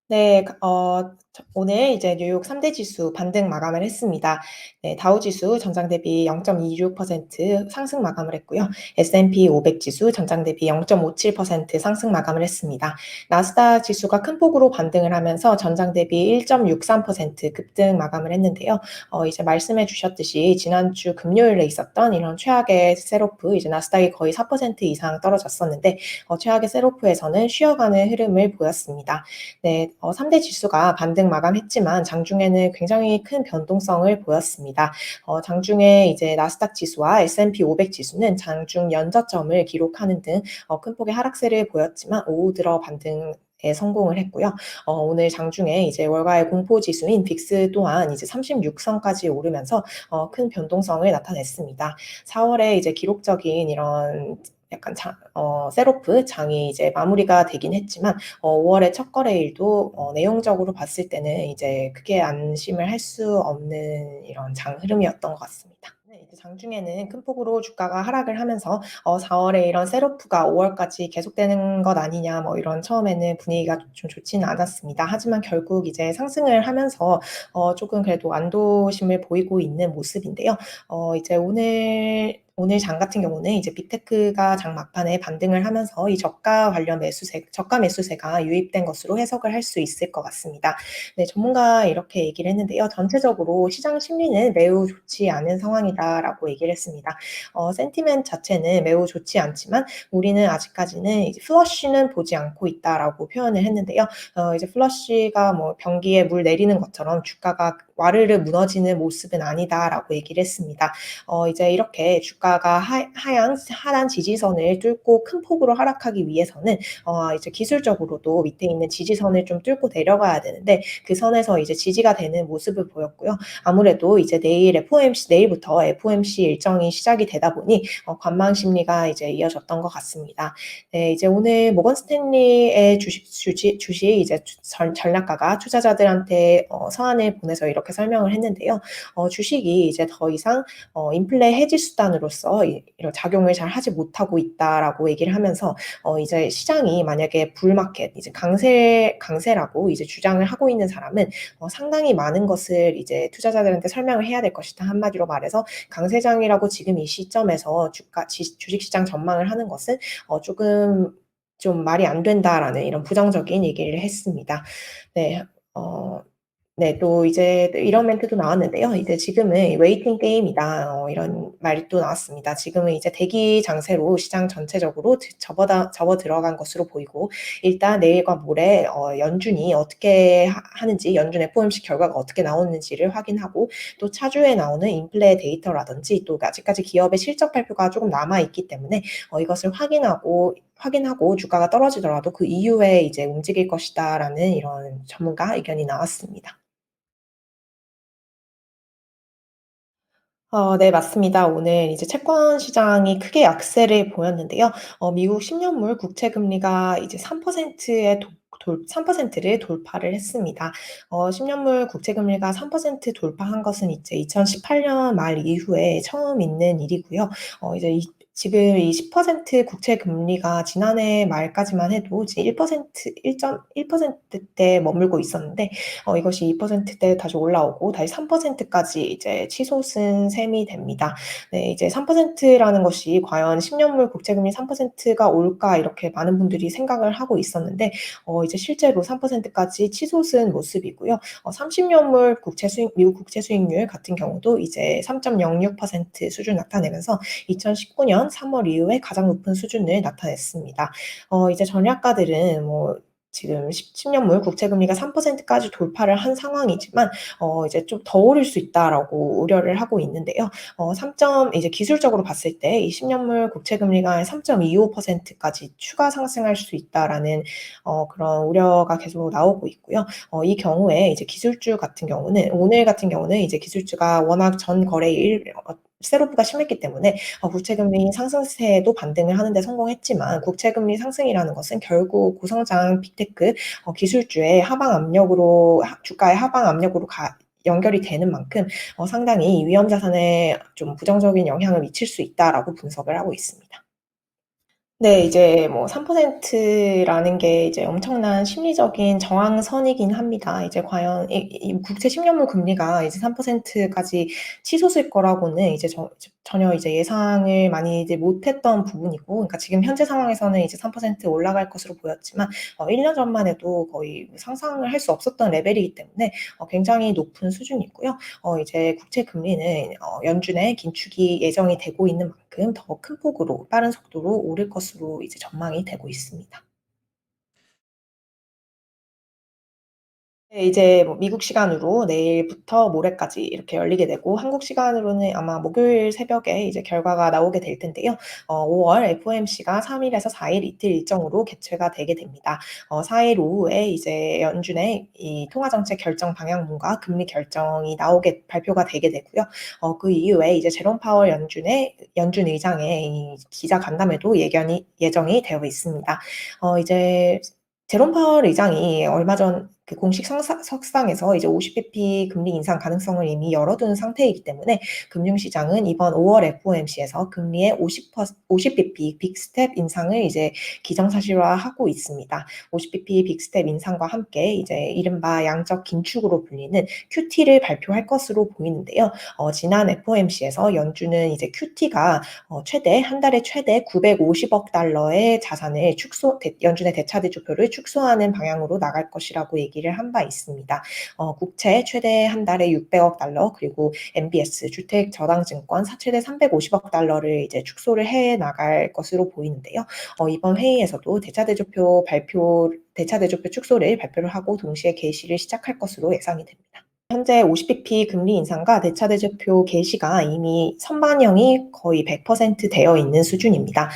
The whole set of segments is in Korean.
네. 오늘 이제 뉴욕 3대 지수 반등 마감을 했습니다. 네. 다우 지수 전장 대비 0.26% 상승 마감을 했고요. S&P 500 지수 전장 대비 0.57% 상승 마감을 했습니다. 나스닥 지수가 큰 폭으로 반등을 하면서 전장 대비 1.63% 급등 마감을 했는데요. 이제 말씀해 주셨듯이 지난주 금요일에 있었던 이런 최악의 셋오프, 이제 나스닥이 거의 4% 이상 떨어졌었는데 최악의 셋오프에서는 쉬어가는 흐름을 보였습니다. 네. 3대 지수가 반등 마감했지만 장중에는 굉장히 큰 변동성을 보였습니다. 장중에 이제 나스닥 지수와 S&P 500 지수는 장중 연저점을 기록하는 등 큰 폭의 하락세를 보였지만 오후 들어 반등에 성공을 했고요. 오늘 장중에 이제 월가의 공포 지수인 빅스 또한 이제 36 선까지 오르면서 큰 변동성을 나타냈습니다. 4 월에 이제 기록적인 이런 약간 셋오프 장이 이제 마무리가 되긴 했지만 5 월의 첫 거래일도 내용적으로 봤을 때는 이제 크게 안심을 할 수 없는 이런 장 흐름이었던 것 같습니다. 네. 이제 장중에는 큰 폭으로 주가가 하락을 하면서 4 월에 이런 셋오프가 5 월까지 계속되는 것 아니냐, 뭐 이런 처음에는 분위기가 좀 좋지는 않았습니다. 하지만 결국 이제 상승을 하면서 조금 그래도 안도심을 보이고 있는 모습인데요. 이제 오늘 장 같은 경우는 이제 빅테크가 장 막판에 반등을 하면서 이 저가 매수세가 유입된 것으로 해석을 할 수 있을 것 같습니다. 네, 전문가 이렇게 얘기를 했는데요. 전체적으로 시장 심리는 매우 좋지 않은 상황이다라고 얘기를 했습니다. 센티멘트 자체는 매우 좋지 않지만 우리는 아직까지는 이제 플러시는 보지 않고 있다라고 표현을 했는데요. 이제 플러시가 뭐 변기에 물 내리는 것처럼 주가가 와르르 무너지는 모습은 아니다라고 얘기를 했습니다. 이제 이렇게 주가가 하한 지지선을 뚫고 큰 폭으로 하락하기 위해서는 이제 기술적으로도 밑에 있는 지지선을 좀 뚫고 내려가야 되는데 그 선에서 이제 지지가 되는 모습을 보였고요. 아무래도 이제 내일부터 FOMC 일정이 시작이 되다 보니 관망 심리가 이제 이어졌던 것 같습니다. 네, 이제 오늘 모건 스탠리의 주식 이제 전략가가 투자자들한테 서한을 보내서 이렇게 설명을 했는데요. 주식이 이제 더 이상 인플레 해지 수단으로서 이런 작용을 잘 하지 못하고 있다라고 얘기를 하면서 이제 시장이 만약에 불마켓 이제 강세라고 이제 주장을 하고 있는 사람은 상당히 많은 것을 이제 투자자들한테 설명을 해야 될 것이다. 한마디로 말해서 강세장이라고 지금 이 시점에서 주식 시장 전망을 하는 것은 조금 좀 말이 안 된다라는 이런 부정적인 얘기를 했습니다. 네. 어 네. 또 이제 이런 멘트도 나왔는데요. 이제 "지금은 웨이팅 게임이다." 이런 말이 또 나왔습니다. 지금은 이제 대기 장세로 시장 전체적으로 접어 들어간 것으로 보이고 일단 내일과 모레 연준이 어떻게 하는지, 연준 FOMC 결과가 어떻게 나오는지를 확인하고 또 차주에 나오는 인플레 데이터라든지 또 아직까지 기업의 실적 발표가 조금 남아 있기 때문에 이것을 확인하고 주가가 떨어지더라도 그 이후에 이제 움직일 것이다라는 이런 전문가 의견이 나왔습니다. 네, 맞습니다. 오늘 이제 채권 시장이 크게 약세를 보였는데요. 미국 10 년물 국채 금리가 이제 3%에 도 돌 3%를 돌파를 했습니다. 10 년물 국채 금리가 3% 돌파한 것은 이제 2018년 말 이후에 처음 있는 일이고요. 이제 지금 이 10% 국채 금리가 지난해 말까지만 해도 이제 1.1%대 머물고 있었는데 이것이 2%대 다시 올라오고 다시 3%까지 이제 치솟은 셈이 됩니다. 네, 이제 3%라는 것이 과연 10 년물 국채금리 3%가 올까 이렇게 많은 분들이 생각을 하고 있었는데 이제 실제로 3%까지 치솟은 모습이고요. 30 년물 미국 국채 수익률 같은 경우도 이제 3.06% 수준을 나타내면서 2019년 3월 이후에 가장 높은 수준을 나타냈습니다. 이제 전략가들은 뭐 지금 10 년물 국채 금리가 3%까지 돌파를 한 상황이지만 이제 좀 더 오를 수 있다라고 우려를 하고 있는데요. 이제 기술적으로 봤을 때 이 10 년물 국채 금리가 3.25%까지 추가 상승할 수 있다라는 그런 우려가 계속 나오고 있고요. 이 경우에 이제 기술주 같은 경우는 오늘 같은 경우는 이제 기술주가 워낙 전 거래일 셋오프가 심했기 때문에 국채금리 상승세에도 반등을 하는 데 성공했지만 국채금리 상승이라는 것은 결국 고성장 빅테크 기술주의 주가의 하방 압력으로 연결이 되는 만큼 상당히 위험 자산에 좀 부정적인 영향을 미칠 수 있다라고 분석을 하고 있습니다. 네, 이제 뭐 3%라는 게 이제 엄청난 심리적인 저항선이긴 합니다. 이제 과연 이 국채 10년물 금리가 이제 3%까지 치솟을 거라고는 이제 전혀 이제 예상을 많이 이제 못했던 부분이고, 그러니까 지금 현재 상황에서는 이제 3% 올라갈 것으로 보였지만, 1년 전만 해도 거의 상상을 할 수 없었던 레벨이기 때문에 굉장히 높은 수준이고요. 이제 국채 금리는 연준의 긴축이 예정이 되고 있는 만큼 더 큰 폭으로 빠른 속도로 오를 것으로 이제 전망이 되고 있습니다. 네, 이제 뭐 미국 시간으로 내일부터 모레까지 이렇게 열리게 되고, 한국 시간으로는 아마 목요일 새벽에 이제 결과가 나오게 될 텐데요. 5월 FOMC가 3일에서 4일 이틀 일정으로 개최가 되게 됩니다. 4일 오후에 이제 연준의 이 통화정책 결정 방향문과 금리 결정이 나오게 발표가 되게 되고요. 그 이후에 이제 제롬 파월 연준 의장의 이 기자 간담회도 예정이 되어 있습니다. 이제 제롬 파월 의장이 얼마 전 그 공식 석상에서 이제 50bp 금리 인상 가능성을 이미 열어둔 상태이기 때문에 금융시장은 이번 5월 FOMC에서 금리의 50bp 빅스텝 인상을 이제 기정사실화하고 있습니다. 50bp 빅스텝 인상과 함께 이제 이른바 양적 긴축으로 불리는 QT를 발표할 것으로 보이는데요. 지난 FOMC에서 연준은 이제 QT가 한 달에 최대 950억 달러의 자산을 연준의 대차대조표를 축소하는 방향으로 나갈 것이라고 얘기를 한 바 있습니다. 국채 최대 한 달에 600억 달러, 그리고 MBS 주택저당증권 최대 350억 달러를 이제 축소를 해 나갈 것으로 보이는데요. 이번 회의에서도 대차대조표 축소를 발표를 하고 동시에 개시를 시작할 것으로 예상이 됩니다. 현재 50bp 금리 인상과 대차대조표 개시가 이미 선반영이 거의 100% 되어 있는 수준입니다.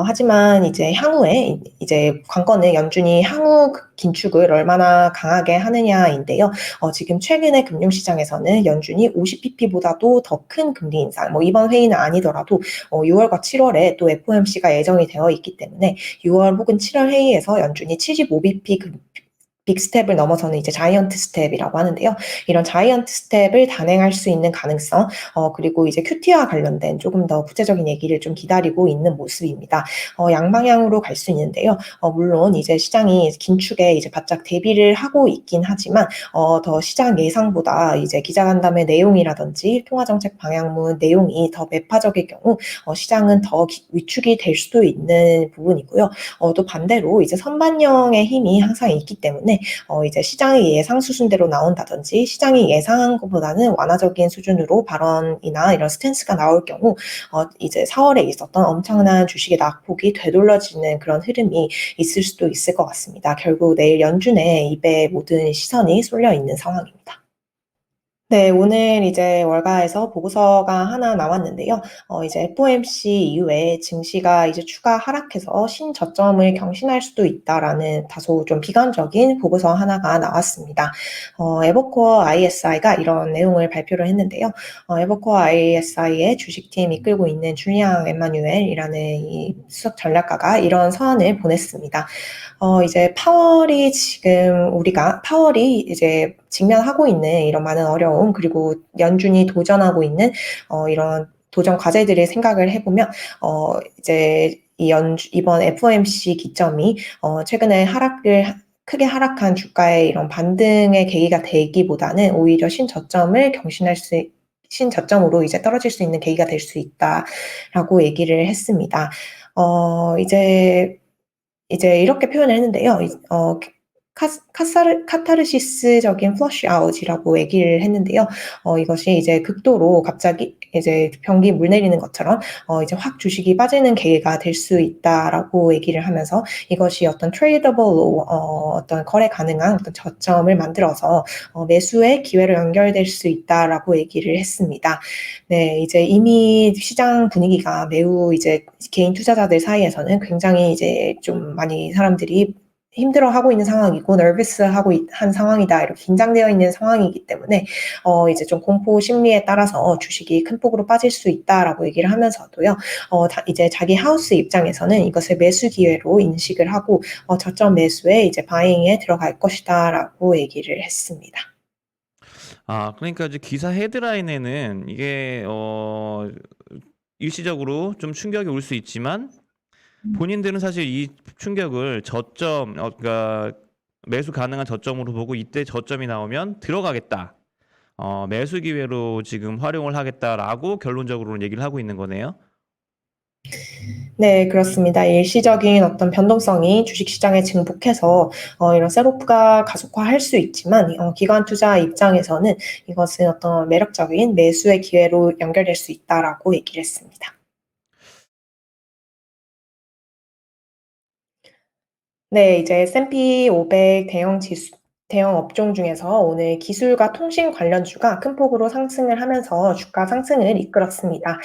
하지만 이제 향후에 이제 관건은 연준이 향후 긴축을 얼마나 강하게 하느냐인데요. 지금 최근에 금융시장에서는 연준이 50bp보다도 더 큰 금리 인상, 뭐 이번 회의는 아니더라도 6월과 7월에 또 FOMC가 예정이 되어 있기 때문에 6월 혹은 7월 회의에서 연준이 75bp 빅스텝을 넘어서는 이제 자이언트 스텝이라고 하는데요. 이런 자이언트 스텝을 단행할 수 있는 가능성, 그리고 이제 큐티와 관련된 조금 더 구체적인 얘기를 좀 기다리고 있는 모습입니다. 양방향으로 갈 수 있는데요. 물론 이제 시장이 긴축에 이제 바짝 대비를 하고 있긴 하지만, 더 시장 예상보다 이제 기자간담회 내용이라든지 통화정책 방향문 내용이 더 매파적일 경우, 시장은 더 위축이 될 수도 있는 부분이고요. 또 반대로 이제 선반영의 힘이 항상 있기 때문에 이제 시장의 예상 수준대로 나온다든지 시장이 예상한 것보다는 완화적인 수준으로 발언이나 이런 스탠스가 나올 경우 이제 4월에 있었던 엄청난 주식의 낙폭이 되돌려지는 그런 흐름이 있을 수도 있을 것 같습니다. 결국 내일 연준의 입에 모든 시선이 쏠려 있는 상황입니다. 네, 오늘 이제 월가에서 보고서가 하나 나왔는데요. 이제 FOMC 이후에 증시가 이제 추가 하락해서 신저점을 경신할 수도 있다라는 다소 좀 비관적인 보고서 하나가 나왔습니다. 에버코어 ISI가 이런 내용을 발표를 했는데요. 에버코어 ISI의 주식팀 이끌고 있는 줄리앙 에마뉴엘이라는 이 수석 전략가가 이런 서한을 보냈습니다. 이제 파월이 이제 직면하고 있는 이런 많은 어려움, 그리고 연준이 도전하고 있는 이런 도전 과제들을 생각을 해보면, 이제 이번 FOMC 기점이 최근에 크게 하락한 주가의 이런 반등의 계기가 되기보다는 오히려 신저점으로 이제 떨어질 수 있는 계기가 될 수 있다라고 얘기를 했습니다. 이제 이렇게 표현을 했는데요. 카타르시스적인 플러시 아웃이라고 얘기를 했는데요. 이것이 이제 극도로 갑자기 이제 변기 물 내리는 것처럼 이제 확 주식이 빠지는 계기가 될 수 있다라고 얘기를 하면서 이것이 어떤 트레이더블로 어떤 거래 가능한 어떤 저점을 만들어서 매수의 기회로 연결될 수 있다라고 얘기를 했습니다. 네, 이제 이미 시장 분위기가 매우 이제 개인 투자자들 사이에서는 굉장히 이제 좀 많이 사람들이 힘들어하고 있는 상황이고 nervous하고 한 상황이다, 이렇게 긴장되어 있는 상황이기 때문에 이제 좀 공포 심리에 따라서 주식이 큰 폭으로 빠질 수 있다라고 얘기를 하면서도요. 이제 자기 하우스 입장에서는 이것을 매수 기회로 인식을 하고 저점 매수에 이제 바잉에 들어갈 것이다라고 얘기를 했습니다. 그러니까 이제 기사 헤드라인에는 이게 일시적으로 좀 충격이 올 수 있지만 본인들은 사실 이 충격을 저점, 그러니까 매수 가능한 저점으로 보고 이때 저점이 나오면 들어가겠다. 매수 기회로 지금 활용을 하겠다라고 결론적으로는 얘기를 하고 있는 거네요. 네, 그렇습니다. 일시적인 어떤 변동성이 주식시장에 증폭해서 이런 셀오프가 가속화할 수 있지만 기관 투자 입장에서는 이것은 어떤 매력적인 매수의 기회로 연결될 수 있다라고 얘기를 했습니다. 네, 이제 S&P 500 대형 업종 중에서 오늘 기술과 통신 관련주가 큰 폭으로 상승을 하면서 주가 상승을 이끌었습니다.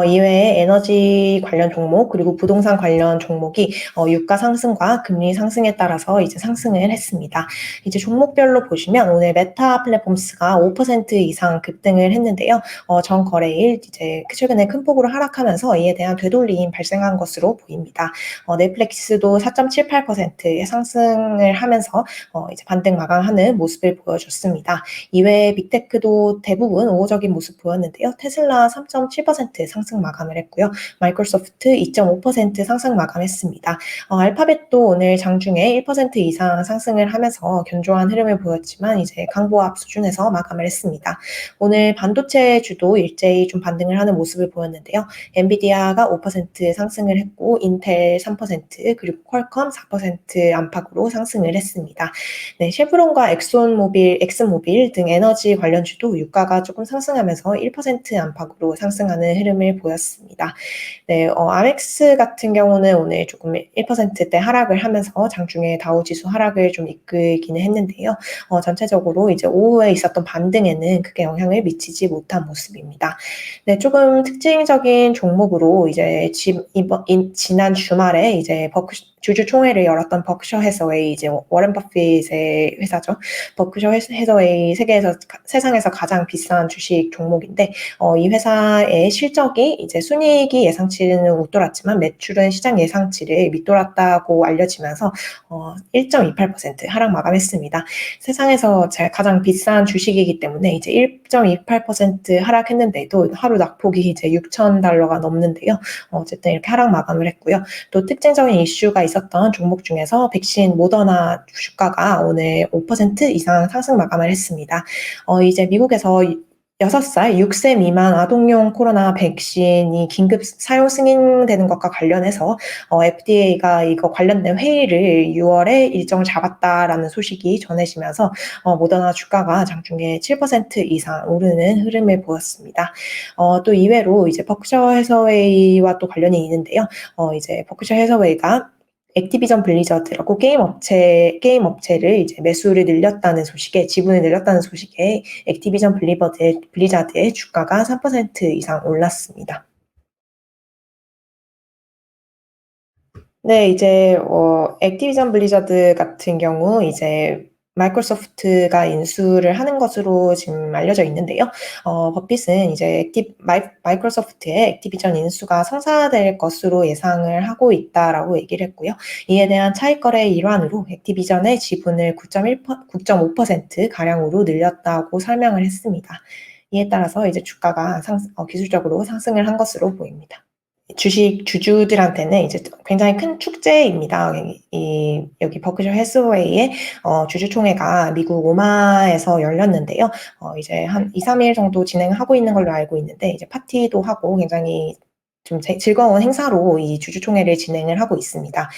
이외에 에너지 관련 종목 그리고 부동산 관련 종목이 유가 상승과 금리 상승에 따라서 이제 상승을 했습니다. 이제 종목별로 보시면 오늘 메타 플랫폼스가 5% 이상 급등을 했는데요. 전 거래일 이제 최근에 큰 폭으로 하락하면서 이에 대한 되돌림 발생한 것으로 보입니다. 넷플릭스도 4.78%의 상승을 하면서 이제 반등 마감하는 모습을 보여줬습니다. 이외에 빅테크도 대부분 우호적인 모습 보였는데요. 테슬라 3.7% 상승 마감을 했고요. 마이크로소프트 2.5% 상승 마감했습니다. 알파벳도 오늘 장중에 1% 이상 상승을 하면서 견조한 흐름을 보였지만 이제 강보합 수준에서 마감을 했습니다. 오늘 반도체 주도 일제히 좀 반등을 하는 모습을 보였는데요. 엔비디아가 5% 상승을 했고 인텔 3% 그리고 퀄컴 4% 안팎으로 상승을 했습니다. 네, 쉐브론과 엑슨모빌 등 에너지 관련주도 유가가 조금 상승하면서 1% 안팎으로 상승하는 흐름을 보였습니다. 네, 아멕스 같은 경우는 오늘 조금 1%대 하락을 하면서 장중에 다우지수 하락을 좀 이끌기는 했는데요. 전체적으로 이제 오후에 있었던 반등에는 크게 영향을 미치지 못한 모습입니다. 네, 조금 특징적인 종목으로 이제 지난 주말에 이제 주주총회를 열었던 버크셔 해서웨이 이제 워렌 버핏의 회사죠. 버크셔 해서웨이 세상에서 가장 비싼 주식 종목인데 이 회사의 실적이 이제 순이익이 예상치는 웃돌았지만 매출은 시장 예상치를 밑돌았다고 알려지면서 1.28% 하락 마감했습니다. 세상에서 가장 비싼 주식이기 때문에 이제 1.28% 하락했는데도 하루 낙폭이 이제 $6,000가 넘는데요. 어쨌든 이렇게 하락 마감을 했고요. 또 특징적인 이슈가 있었던 종목 중에서 백신 모더나 주가가 오늘 5% 이상 상승 마감을 했습니다. 이제 미국에서 6살, 6세 미만 아동용 코로나 백신이 긴급 사용 승인되는 것과 관련해서 FDA가 이거 관련된 회의를 6월에 일정을 잡았다라는 소식이 전해지면서 모더나 주가가 장중에 7% 이상 오르는 흐름을 보였습니다. 또 이외로 이제 버크셔 해서웨이와 또 관련이 있는데요. 이제 버크셔 해서웨이가 액티비전 블리자드라고 게임 업체를 이제 매수를 늘렸다는 소식에 지분을 늘렸다는 소식에 액티비전 블리자드의 주가가 3% 이상 올랐습니다. 네, 이제 액티비전 블리자드 같은 경우 이제 마이크로소프트가 인수를 하는 것으로 지금 알려져 있는데요. 버핏은 이제 마이크로소프트의 액티비전 인수가 성사될 것으로 예상을 하고 있다라고 얘기를 했고요. 이에 대한 차익거래의 일환으로 액티비전의 지분을 9.5% 가량으로 늘렸다고 설명을 했습니다. 이에 따라서 이제 주가가 기술적으로 상승을 한 것으로 보입니다. 주식 주주들한테는 이제 굉장히 큰 축제입니다. 여기 버크셔 해스웨이의 주주총회가 미국 오마에서 열렸는데요. 이제 한 2, 3일 정도 진행하고 있는 걸로 알고 있는데 이제 파티도 하고 굉장히 좀 즐거운 행사로 이 주주총회를 진행을 하고 있습니다.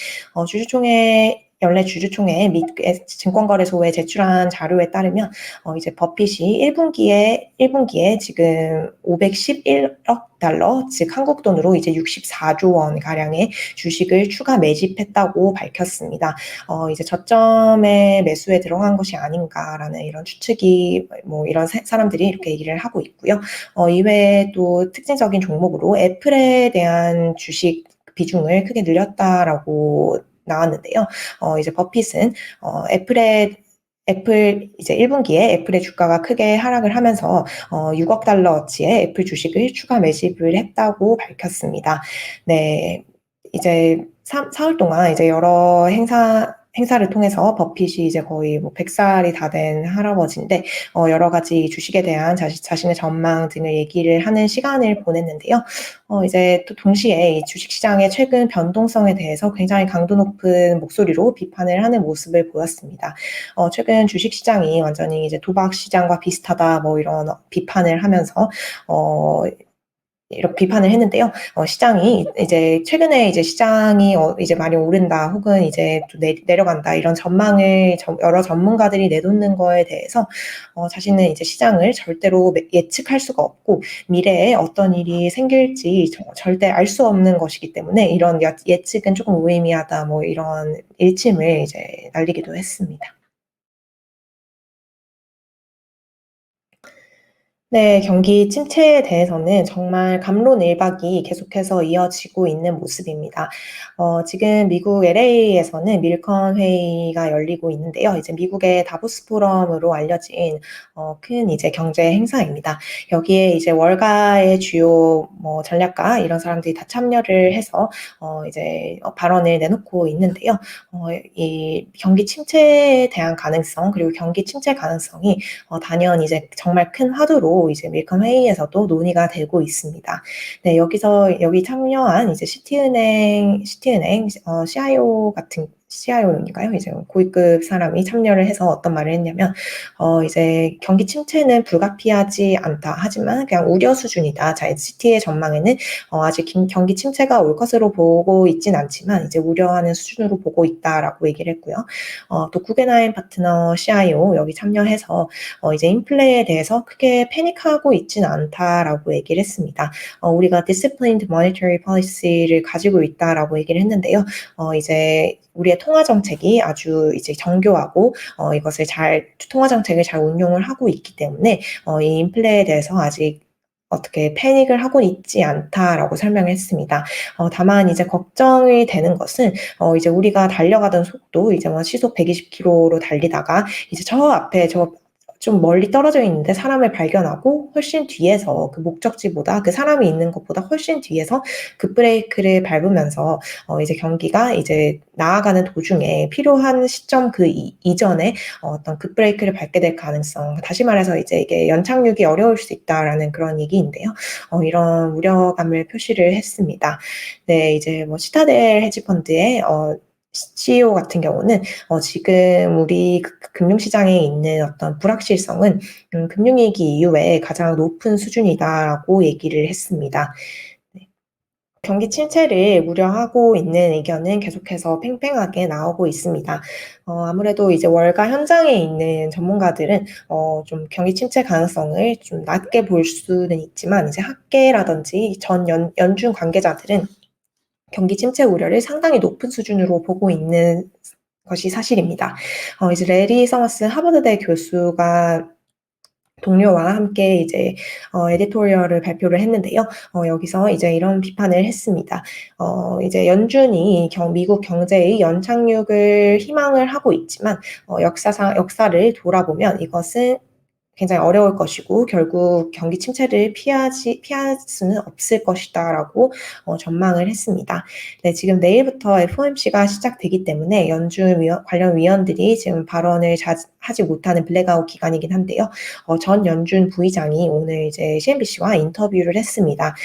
연례 주주총회 및 증권거래소에 제출한 자료에 따르면 이제 버핏이 1분기에 지금 511억 달러, 즉 한국 돈으로 이제 64조 원 가량의 주식을 추가 매집했다고 밝혔습니다. 이제 저점에 매수에 들어간 것이 아닌가라는 이런 추측이 뭐 이런 사람들이 이렇게 얘기를 하고 있고요. 이외에 또 특징적인 종목으로 애플에 대한 주식 비중을 크게 늘렸다라고 나왔는데요. 이제 버핏은 애플 이제 1분기에 애플의 주가가 크게 하락을 하면서 6억 달러어치의 애플 주식을 추가 매집을 했다고 밝혔습니다. 네, 이제 4월 동안 이제 여러 행사를 통해서 버핏이 이제 거의 뭐 100살이 다 된 할아버지인데 여러 가지 주식에 대한 자신의 전망 등을 얘기를 하는 시간을 보냈는데요. 이제 또 동시에 이 주식시장의 최근 변동성에 대해서 굉장히 강도 높은 목소리로 비판을 하는 모습을 보였습니다. 최근 주식시장이 완전히 이제 도박시장과 비슷하다 뭐 이런 비판을 하면서 이렇게 비판을 했는데요. 시장이 이제 최근에 이제 시장이 이제 많이 오른다 혹은 이제 또 내려간다 이런 전망을 여러 전문가들이 내놓는 거에 대해서 자신은 이제 시장을 절대로 예측할 수가 없고 미래에 어떤 일이 생길지 절대 알 수 없는 것이기 때문에 이런 예측은 조금 무의미하다 뭐 이런 일침을 이제 날리기도 했습니다. 네, 경기 침체에 대해서는 정말 갑론을박이 계속해서 이어지고 있는 모습입니다. 지금 미국 LA에서는 밀컨 회의가 열리고 있는데요. 이제 미국의 다보스 포럼으로 알려진 큰 이제 경제 행사입니다. 여기에 이제 월가의 주요 뭐 전략가 이런 사람들이 다 참여를 해서 이제 발언을 내놓고 있는데요. 이 경기 침체에 대한 가능성 그리고 경기 침체 가능성이 단연 이제 정말 큰 화두로 이제 밀컨 회의에서도 논의가 되고 있습니다. 네, 여기 참여한 이제 시티은행 CIO 같은 CIO인가요? 이제 고위급 사람이 참여를 해서 어떤 말을 했냐면, 이제 경기 침체는 불가피하지 않다. 하지만 그냥 우려 수준이다. 자, 시티의 전망에는 아직 경기 침체가 올 것으로 보고 있진 않지만 이제 우려하는 수준으로 보고 있다라고 얘기를 했고요. 또 구겐하임 파트너 CIO 여기 참여해서 이제 인플레에 대해서 크게 패닉하고 있진 않다라고 얘기를 했습니다. 우리가 disciplined monetary policy를 가지고 있다라고 얘기를 했는데요. 이제 우리의 통화 정책이 아주 이제 정교하고 통화 정책을 잘 운용을 하고 있기 때문에 이 인플레에 대해서 아직 어떻게 패닉을 하고 있지 않다라고 설명을 했습니다. 다만 이제 걱정이 되는 것은 이제 우리가 달려가던 속도 이제 뭐 시속 120km로 달리다가 이제 저 앞에 좀 멀리 떨어져 있는데 사람을 발견하고 훨씬 뒤에서 그 목적지보다 그 사람이 있는 것보다 훨씬 뒤에서 급브레이크를 밟으면서 이제 경기가 이제 나아가는 도중에 필요한 시점 그 이전에 어떤 급브레이크를 밟게 될 가능성, 다시 말해서 이제 이게 연착륙이 어려울 수 있다라는 그런 얘기인데요. 이런 우려감을 표시를 했습니다. 네, 이제 뭐 시타델 헤지펀드의 CEO 같은 경우는 지금 우리 금융시장에 있는 어떤 불확실성은 금융위기 이후에 가장 높은 수준이다라고 얘기를 했습니다. 네. 경기 침체를 우려하고 있는 의견은 계속해서 팽팽하게 나오고 있습니다. 아무래도 이제 월가 현장에 있는 전문가들은 좀 경기 침체 가능성을 좀 낮게 볼 수는 있지만 이제 학계라든지 연준 관계자들은 경기 침체 우려를 상당히 높은 수준으로 보고 있는 것이 사실입니다. 이제 레리 서머스 하버드대 교수가 동료와 함께 이제 에디토리얼을 발표를 했는데요. 여기서 이제 이런 비판을 했습니다. 이제 연준이 미국 경제의 연착륙을 희망을 하고 있지만 역사를 돌아보면 이것은 굉장히 어려울 것이고 결국 경기 침체를 피할 수는 없을 것이다라고 전망을 했습니다. 네, 지금 내일부터 FOMC가 시작되기 때문에 연준 관련 위원들이 지금 발언을 하지 못하는 블랙아웃 기간이긴 한데요. 전 연준 부의장이 오늘 이제 CNBC와 인터뷰를 했습니다.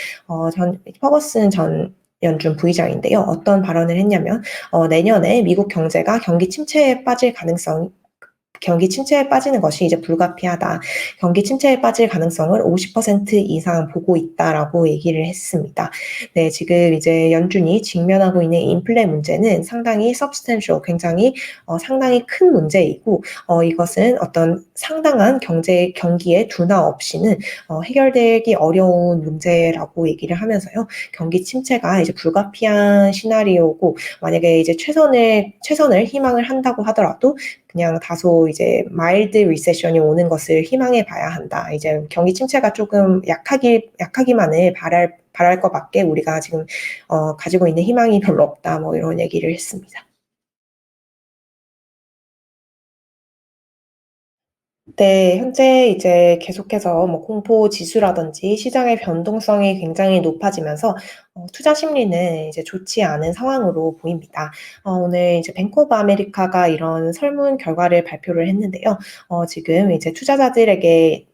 퍼거슨 전 연준 부의장인데요. 어떤 발언을 했냐면 내년에 미국 경제가 경기 침체에 빠지는 것이 이제 불가피하다. 경기 침체에 빠질 가능성을 50% 이상 보고 있다라고 얘기를 했습니다. 네, 지금 이제 연준이 직면하고 있는 인플레 문제는 상당히 substantial, 굉장히 상당히 큰 문제이고 이것은 어떤 상당한 경기의 둔화 없이는 해결되기 어려운 문제라고 얘기를 하면서요. 경기 침체가 이제 불가피한 시나리오고 만약에 이제 최선을 희망을 한다고 하더라도 그냥 다소 이제 마일드 리세션이 오는 것을 희망해 봐야 한다. 이제 경기 침체가 조금 약하기만을 바랄 것밖에 우리가 지금 가지고 있는 희망이 별로 없다. 뭐 이런 얘기를 했습니다. 네, 현재 이제 계속해서 뭐 공포 지수라든지 시장의 변동성이 굉장히 높아지면서 투자 심리는 이제 좋지 않은 상황으로 보입니다. 오늘 이제 뱅크 오브 아메리카가 이런 설문 결과를 발표를 했는데요. 지금 이제 투자자들을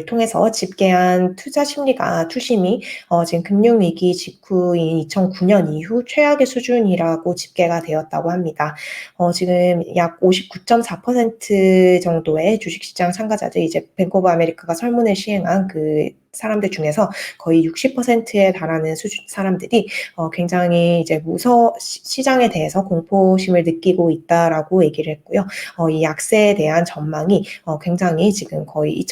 통해서 집계한 투자 심리가 투심이 지금 금융위기 직후인 2009년 이후 최악의 수준이라고 집계가 되었다고 합니다. 지금 약 59.4% 정도의 주식시장 참가자들, 이제 뱅크 오브 아메리카가 설문을 시행한 그 사람들 중에서 거의 60%에 달하는 사람들이 굉장히 이제 시장에 대해서 공포심을 느끼고 있다라고 얘기를 했고요. 이 약세에 대한 전망이 굉장히 지금 거의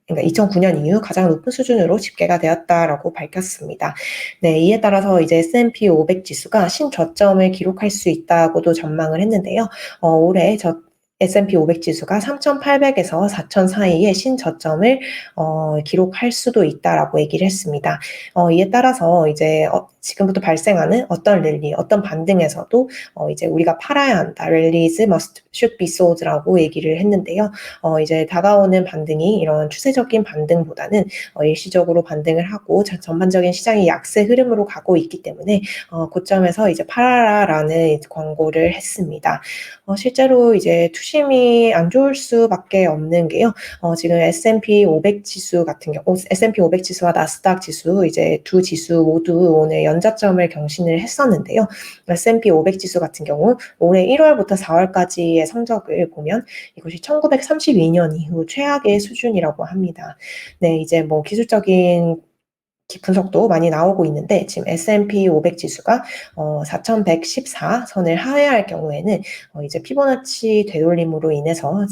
2009년 이후 가장 높은 수준으로 집계가 되었다라고 밝혔습니다. 네, 이에 따라서 이제 S&P 500 지수가 신저점을 기록할 수 있다고도 전망을 했는데요. 올해 S&P 500 지수가 3,800에서 4,000 사이의 신저점을 기록할 수도 있다라고 얘기를 했습니다. 이에 따라서 이제 지금부터 발생하는 어떤 랠리, 어떤 반등에서도 이제 우리가 팔아야 한다. Rallies should be sold라고 얘기를 했는데요. 이제 다가오는 반등이 이런 추세적인 반등보다는 일시적으로 반등을 하고 전반적인 시장이 약세 흐름으로 가고 있기 때문에 고점에서 이제 팔아라라는 광고를 했습니다. 실제로 이제 투심이 안 좋을 수밖에 없는 게요. 지금 S&P 500 지수 같은 경우, S&P 500 지수와 나스닥 지수, 이제 두 지수 모두 오늘 연저점을 경신을 했었는데요. S&P 500 지수 같은 경우 올해 1월부터 4월까지의 성적을 보면 이것이 1932년 이후 최악의 수준이라고 합니다. 네, 이제 뭐 기술적인 분석도 많이 나오고 있는데 지금 S&P 500 지수가 4,114 선을 하회할 경우에는 이제 피보나치 되돌림으로 인해서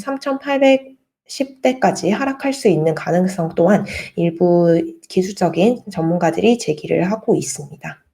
3,810대까지 하락할 수 있는 가능성 또한 일부 기술적인 전문가들이 제기를 하고 있습니다.